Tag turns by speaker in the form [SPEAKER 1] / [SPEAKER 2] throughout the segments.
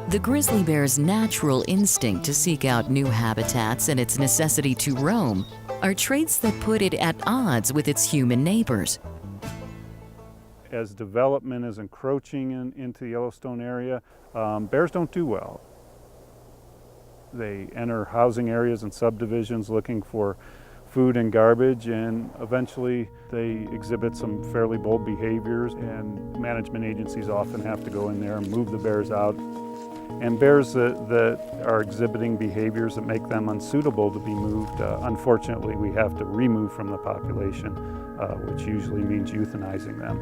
[SPEAKER 1] The grizzly bear's natural instinct to seek out new habitats and its necessity to roam are traits that put it at odds with its human neighbors.
[SPEAKER 2] As development is encroaching into the Yellowstone area, bears don't do well. They enter housing areas and subdivisions looking for food and garbage, and eventually they exhibit some fairly bold behaviors, and management agencies often have to go in there and move the bears out. And bears that are exhibiting behaviors that make them unsuitable to be moved, unfortunately we have to remove from the population, which usually means euthanizing them.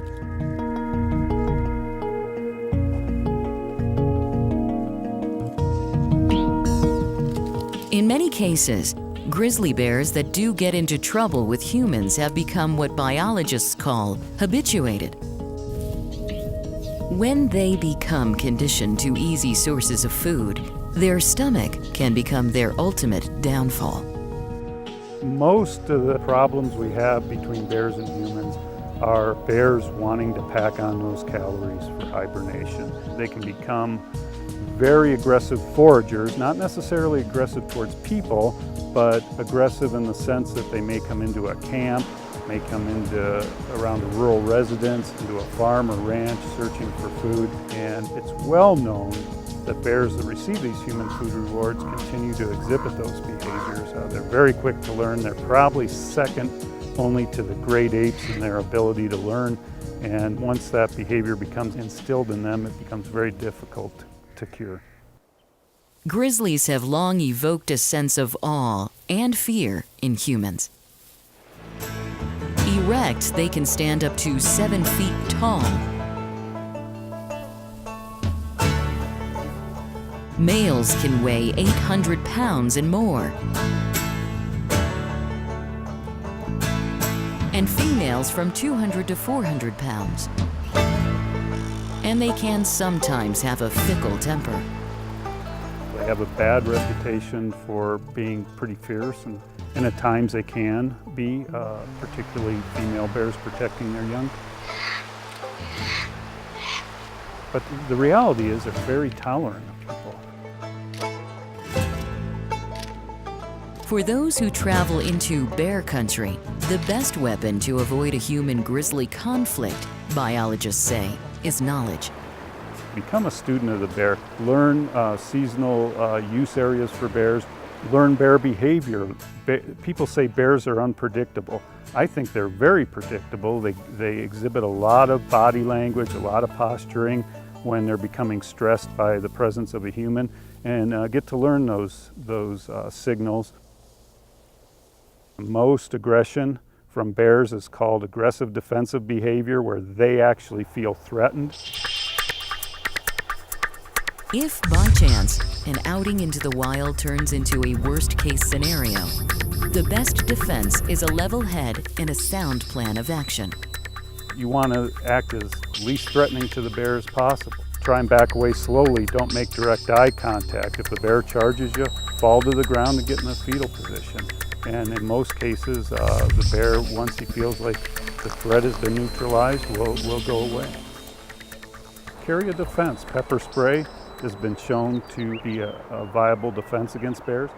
[SPEAKER 1] In many cases, grizzly bears that do get into trouble with humans have become what biologists call habituated. When they become conditioned to easy sources of food, their stomach can become their ultimate downfall.
[SPEAKER 2] Most of the problems we have between bears and humans are bears wanting to pack on those calories for hibernation. They can become very aggressive foragers, not necessarily aggressive towards people, but aggressive in the sense that they may come into a camp, may come around a rural residence, into a farm or ranch searching for food. And it's well known that bears that receive these human food rewards continue to exhibit those behaviors. They're very quick to learn. They're probably second only to the great apes in their ability to learn. And once that behavior becomes instilled in them, it becomes very difficult to cure.
[SPEAKER 1] Grizzlies have long evoked a sense of awe and fear in humans. Erect, they can stand up to 7 feet tall. Males can weigh 800 pounds and more. And females from 200 to 400 pounds. And they can sometimes have a fickle temper.
[SPEAKER 2] They have a bad reputation for being pretty fierce, and at times they can be, particularly female bears protecting their young. But the reality is they're very tolerant of people.
[SPEAKER 1] For those who travel into bear country, the best weapon to avoid a human-grizzly conflict, biologists say, is knowledge.
[SPEAKER 2] Become a student of the bear, learn seasonal use areas for bears, learn bear behavior. People say bears are unpredictable. I think they're very predictable. They exhibit a lot of body language, a lot of posturing when they're becoming stressed by the presence of a human, and get to learn those signals. Most aggression from bears is called aggressive defensive behavior, where they actually feel threatened.
[SPEAKER 1] If, by chance, an outing into the wild turns into a worst-case scenario, the best defense is a level head and a sound plan of action.
[SPEAKER 2] You want to act as least threatening to the bear as possible. Try and back away slowly. Don't make direct eye contact. If the bear charges you, fall to the ground and get in a fetal position. And in most cases, the bear, once he feels like the threat has been neutralized, will go away. Carry a defense. Pepper spray has been shown to be a viable defense against bears.